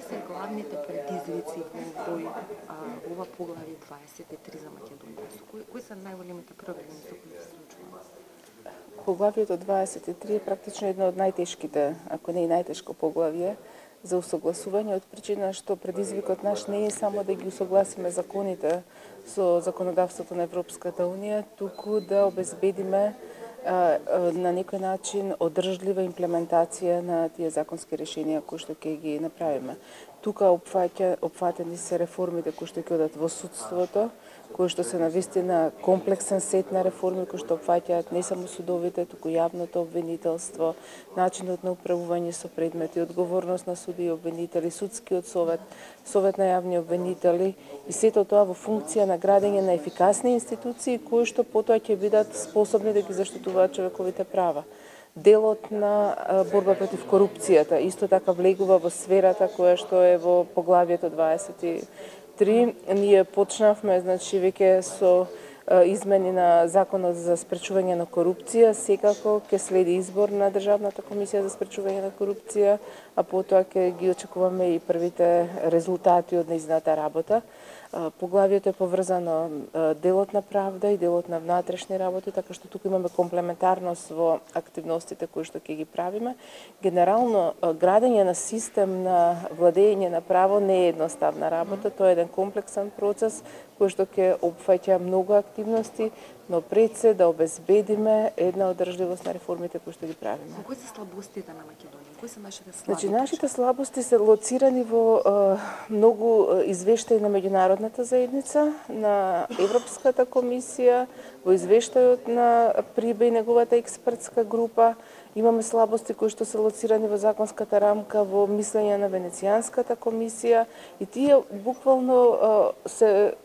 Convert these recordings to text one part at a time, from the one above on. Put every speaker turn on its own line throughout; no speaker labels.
се главните предизвици во ова поглавје 23 за Македонија? Кои се најголемите проблеми со кои се случува?
Поглавјето 23 е практично едно од најтешките, ако не и најтешко поглавје за усогласување, од причина што предизвикот наш не е само да ги усогласиме законите со законодавството на Европската Унија, туку да обезбедиме на некој начин одржлива имплементација на тие законски решенија кои што ќе ги направиме. Тука опфатени се реформите кои што ќе одат во судството, кои што се навистина комплексен сет на реформи кои што опфаќаат не само судовите, туку јавното обвинителство, начинот на управување со предмети, одговорност на суди и обвинители, судскиот совет, совет на јавни обвинители и сето тоа во функција на градење на ефикасни институции кои што потоа ќе бидат способни да ги заштитуваат човековите права. Делот на борба против корупцијата исто така влегува во сферата која што е во поглавјето 23. Ние почнавме веќе со измени на Законот за спречување на корупција, секако ќе следи избор на Државната комисија за спречување на корупција, а потоа ќе ги очекуваме и првите резултати од нејзината работа. Поглавјето е поврзано делот на правда и делот на внатрешни работи, така што туку имаме комплементарност во активностите кои што ќе ги правиме. Генерално, градење на систем на владење на право не е едноставна работа, тоа е еден комплексен процес кој што ќе опфаќа многу активности, но пред се да обезбедиме една одржливост на реформите кои што ги правиме.
Кои се слабостите на Македонија? Кои се нашите слабости?
Значи, нашите слабости се лоцирани во многу извештаи на меѓународната заедница, на Европската комисија, во извештајот на Прибе и неговата експертска група. Имаме слабости кои што се лоцирани во законската рамка, во мислење на Венецијанската комисија и тие буквално се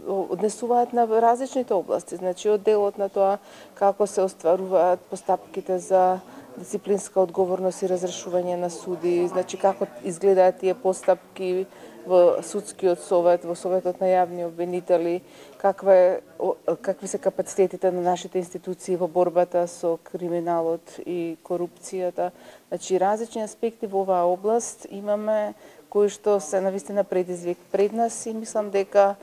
однесуваат на различните области, значи од делот на тоа како се остваруваат постапките за дисциплинска одговорност и разрешување на суди, значи како изгледаат тие постапки во судскиот совет, во советот на јавни обвинители, какви се капацитетите на нашите институции во борбата со криминалот и корупцијата. Значи различни аспекти во оваа област имаме кои што се навистина предизвик пред нас и мислам дека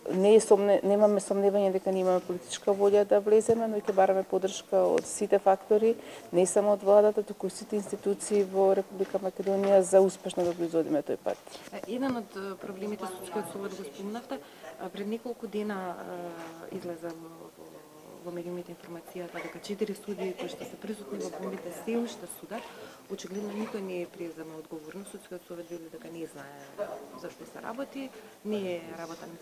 немаме сомневање дека ние имаме политичка волја да влеземе, но и ќе бараме поддршка од сите фактори, не само од владата, туку и сите институции во Република Македонија за успешно да го изодиме тој пат.
Еден од проблемите со судскиот совет го спомнавте, пред неколку дена излезе во медиумите информацијата дека 4 судии кои што се присутни во бомбите се уште судат. Очигледно никој не е презема одговорност. Судскиот совет вели дека не знае зашто се работи, не е работа на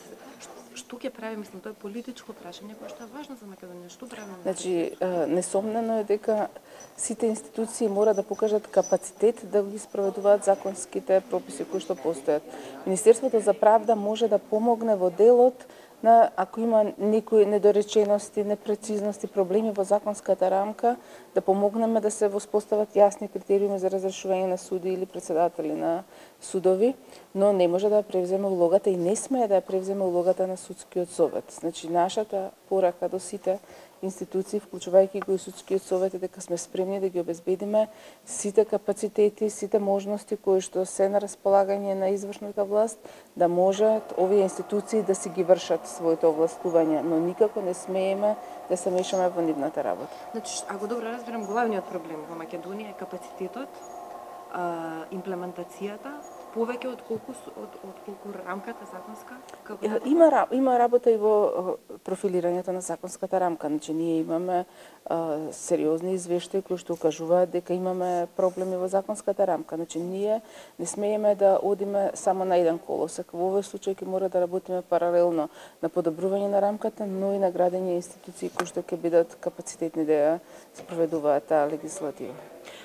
што ќе прави, мислам, тоа е политичко прашање кое што е важно за Македонија. Што правиме?
Значи, несомнено е дека сите институции мора да покажат капацитет да ги спроведуваат законските прописи кои што постојат. Министерството за правда може да помогне во делот на ако има некои недоречености, непрецизности, проблеми во законската рамка, да помогнеме да се воспостават јасни критериуми за разрешување на суди или председатели на судови, но не може да ја превземе улогата и не смее да ја превземе улогата на судскиот совет. Значи, нашата порака до сите институции, вклучувајќи го и судскиот совет, е дека сме спремни да ги обезбедиме сите капацитети, сите можности кои што се на располагање на извршната власт, да можат овие институции да си ги вршат своите овластувања, но никако не смееме да се мешаме во нивната работа.
Значи, ако добро разберам, главниот проблем во Македонија е капацитетот, имплементацијата, повеќе од колку рамката законска?
Има работа и во профилирањето на законската рамка. Значи, ние имаме сериозни извештаи кои што укажуваат дека имаме проблеми во законската рамка. Значи, ние не смееме да одиме само на еден колосек. Во овој случај ќе мора да работиме паралелно на подобрување на рамката, но и на градење институции кои што ќе бидат капацитетни да ја спроведуваат таа легислатива.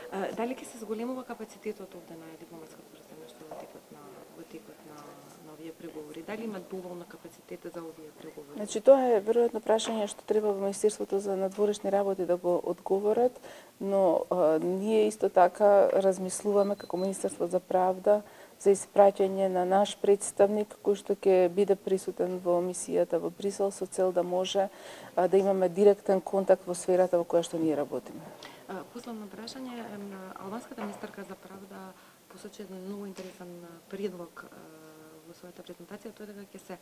Дали ќе се зголемува капацитетот овде на дипломатското представништво во текот на овие преговори? Дали има доволно капацитет за овие преговори?
Значи, тоа е веројатно прашање што треба во Министерството за надворешни работи да го одговорат, но ние исто така размислуваме како Министерство за правда за испраќање на наш представник кој што ќе биде присутен во мисијата во Брисел со цел да може да имаме директен контакт во сферата во која што ние работиме.
Последно прашање, албанската министерка за правда посочи еден многу интересен предлог во својата презентација, тоа е дека ќе се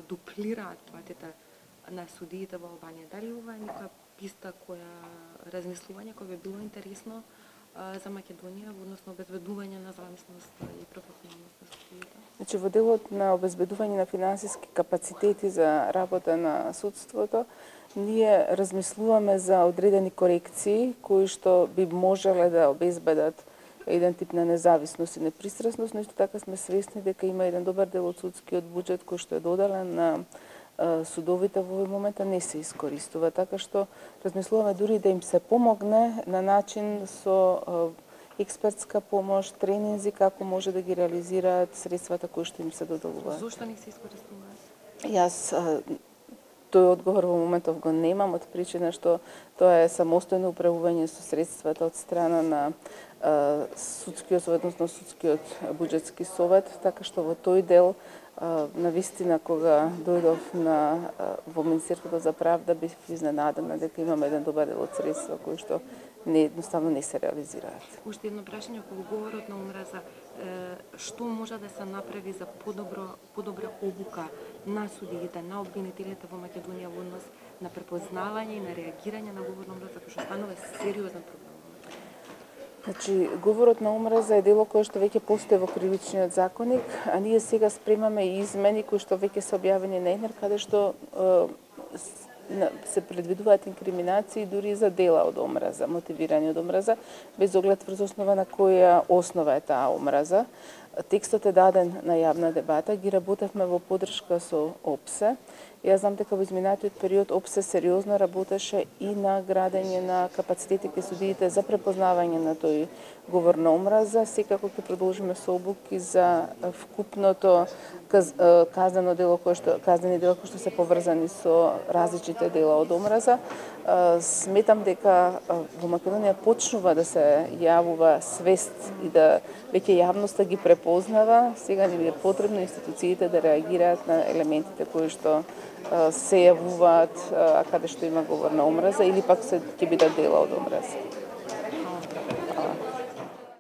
дуплираат платите на судиите во Албанија. Дали ова е некоја писта размислување кој би било интересно за Македонија во однос на обезбедување на зависност и професионалност на судиите?
Значи, во делот на обезбедување на финансиски капацитети за работа на судството, ние размислуваме за одредени корекции кои што би можеле да обезбедат еден тип на независност и непристрасност, но исто така сме свесни дека има еден добар дел од судскиот буџет кој што е доделен на судовите во овој момент не се искористува, така што размислуваме дури да им се помогне на начин со експертска помош, тренинзи како може да ги реализираат средствата кои што им се доделуваат.
Зошто не се искористуваат?
Јас тој одговор во моментов го немам, од причина што тоа е самостојно управување со средствата од страна на судскиот совет, односно судскиот буџетски совет, така што во тој дел на вистина кога дојдов во Министерството за правда бев изненадена дека имаме еден добар дел од средства кои што едноставно не се реализираат.
Уште едно прашање околу говорот на омраза. Што може да се направи за подобра обука на судиите, на обвинителите во Македонија во однос на препознавање и на реагирање на говор на омраза, кој што станува сериозен проблем?
Значи, говорот на омраза е дело кое што веќе постои во кривичниот законник, а ние сега спремаме и измени кои што веќе се објавени на ЕНЕР, каде што се предвидуваат инкриминации дури за дела од омраза, мотивирани од омраза, без оглед врз основа на која основа е таа омраза. Текстот е даден на јавна дебата, ги работевме во поддршка со ОПСЕ. Јас знам дека во изминатиот период ОПСЕ сериозно работеше и на градење на капацитети кај судиите за препознавање на тој говор на омраза. Секако ќе продолжиме со обуки за вкупното казнени дела кои што се поврзани со различните дела од омраза. Сметам дека во Македонија почнува да се јавува свест и да веќе јавноста ги препознава. Сега ни е потребно институциите да реагираат на елементите кои што се јавуваат каде што има говор на омраза или пак ќе бидат дела од омраза.